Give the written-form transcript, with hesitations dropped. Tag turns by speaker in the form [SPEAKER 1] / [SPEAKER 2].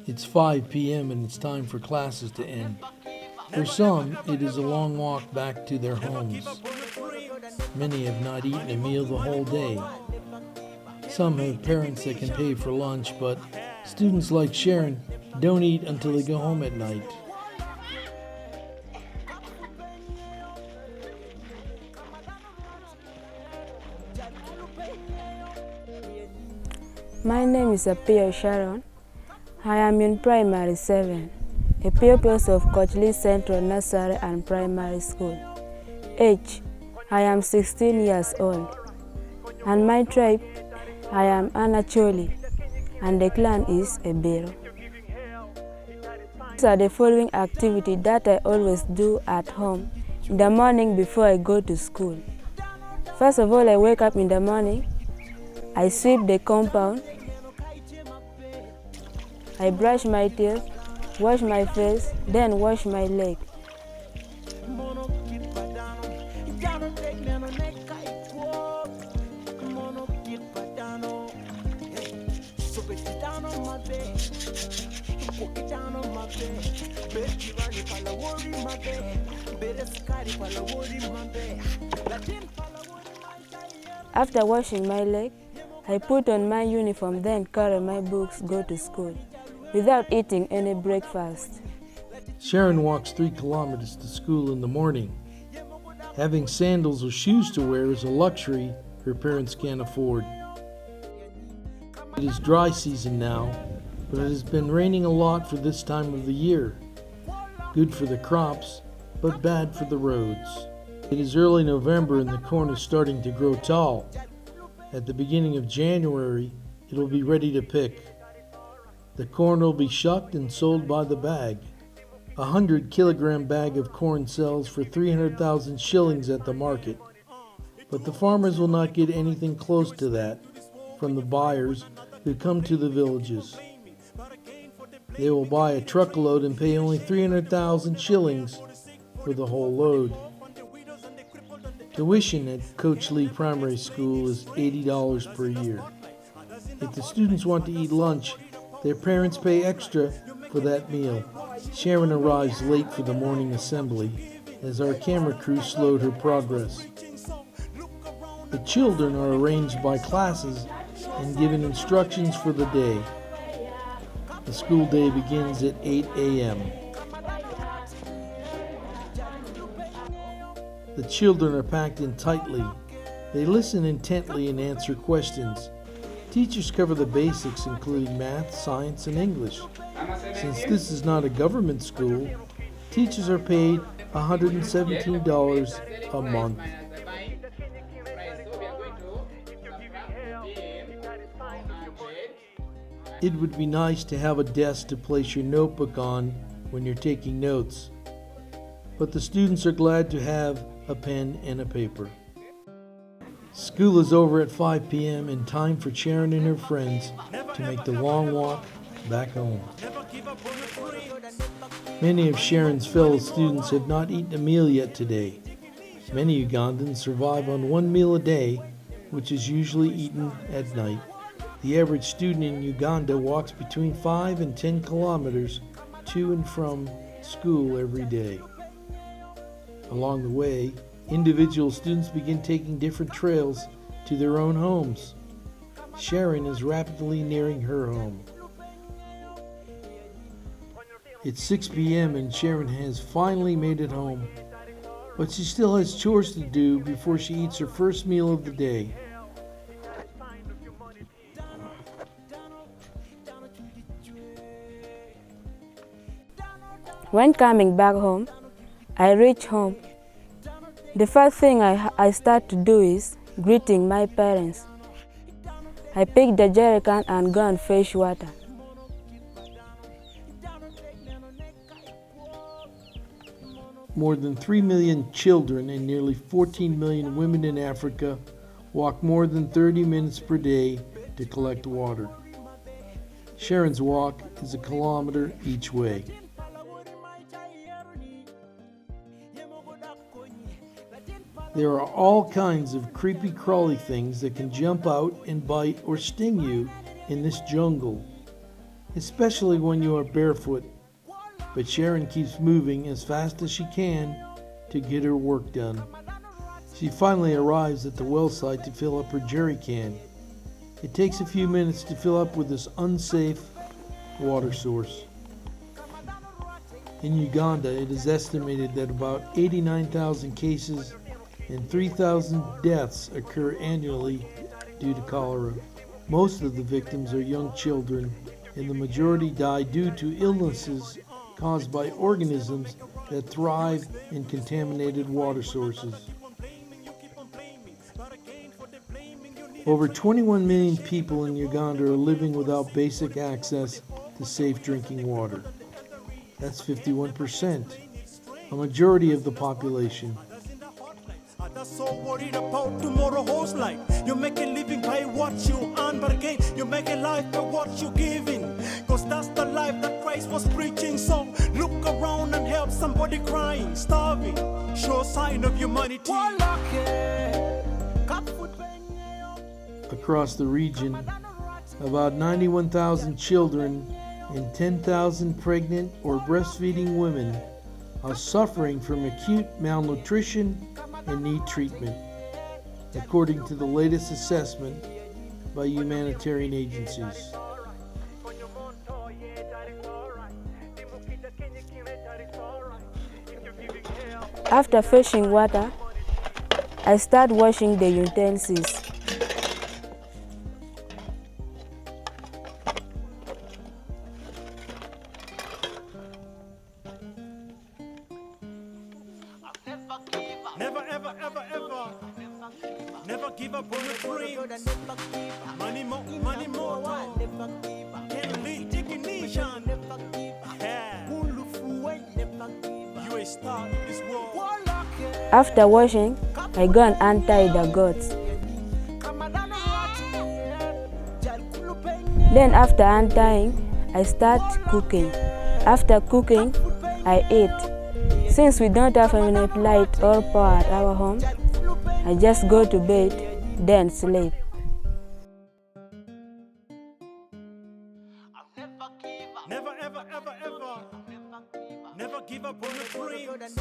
[SPEAKER 1] It's 5 p.m. and it's time for classes to end. For some, it is a long walk back to their homes. Many have not eaten a meal the whole day. Some have parents that can pay for lunch, but students like Sharon don't eat until they go home at night.
[SPEAKER 2] My name is Apio Sharon. I am in primary 7, a pupil of Coachley Central Nursery and Primary School. Age, I am 16 years old. And my tribe, I am Anacholi, and the clan is Ebero. These are the following activities that I always do at home in the morning before I go to school. First of all, I wake up in the morning, I sweep the compound, I brush my teeth, wash my face, then wash my leg. After washing my leg, I put on my uniform, then carry my books, go to school, without eating any breakfast.
[SPEAKER 1] Sharon walks 3 kilometers to school in the morning. Having sandals or shoes to wear is a luxury her parents can't afford. It is dry season now, but it has been raining a lot for this time of the year. Good for the crops, but bad for the roads. It is early November and the corn is starting to grow tall. At the beginning of January, it will be ready to pick. The corn will be shucked and sold by the bag. A 100-kilogram bag of corn sells for 300,000 shillings at the market. But the farmers will not get anything close to that from the buyers who come to the villages. They will buy a truckload and pay only 300,000 shillings for the whole load. Tuition at Coachley Primary School is $80 per year. If the students want to eat lunch, their parents pay extra for that meal. Sharon arrives late for the morning assembly as our camera crew slowed her progress. The children are arranged by classes and given instructions for the day. The school day begins at 8 a.m. The children are packed in tightly. They listen intently and answer questions. Teachers cover the basics, including math, science, and English. Since this is not a government school, teachers are paid $117 a month. It would be nice to have a desk to place your notebook on when you're taking notes, but the students are glad to have a pen and a paper. School is over at 5 p.m. and time for Sharon and her friends to make the long walk back home. Many of Sharon's fellow students have not eaten a meal yet today. Many Ugandans survive on 1 meal a day, which is usually eaten at night. The average student in Uganda walks between 5 and 10 kilometers to and from school every day. Along the way, individual students begin taking different trails to their own homes. Sharon is rapidly nearing her home. It's 6 p.m. and Sharon has finally made it home, but she still has chores to do before she eats her first meal of the day.
[SPEAKER 2] When coming back home, I reach home. The first thing I start to do is greeting my parents. I pick the jerrycan and go and fetch water.
[SPEAKER 1] More than 3 million children and nearly 14 million women in Africa walk more than 30 minutes per day to collect water. Sharon's walk is 1 kilometer each way. There are all kinds of creepy crawly things that can jump out and bite or sting you in this jungle. especially when you are barefoot. But Sharon keeps moving as fast as she can to get her work done. She finally arrives at the well site to fill up her jerry can. It takes a few minutes to fill up with this unsafe water source. In Uganda, it is estimated that about 89,000 cases and 3,000 deaths occur annually due to cholera. Most of the victims are young children, and the majority die due to illnesses caused by organisms that thrive in contaminated water sources. Over 21 million people in Uganda are living without basic access to safe drinking water. That's 51%, a majority of the population.
[SPEAKER 3] Others so worried about tomorrow's life. You make a living by what you earn, but again, you make a life by what you're giving. Cause that's the life that Christ was preaching. So look around and help somebody crying, starving. Show sign of humanity.
[SPEAKER 1] Across the region, about 91,000 children and 10,000 pregnant or breastfeeding women are suffering from acute malnutrition and need treatment, according to the latest assessment by humanitarian agencies.
[SPEAKER 2] After fetching water, I start washing the utensils.
[SPEAKER 3] Never, ever, ever, ever. Never give up on your dreams. Money more, money more. Can't lead ignition. Yeah. You a star in this world.
[SPEAKER 2] After washing, I go and untie the goats. Then after untying, I start cooking. After cooking, I eat. Since we don't have any light or power at our home, I just go to bed, then sleep.
[SPEAKER 3] Never, ever, ever, ever. Never give up on your dreams.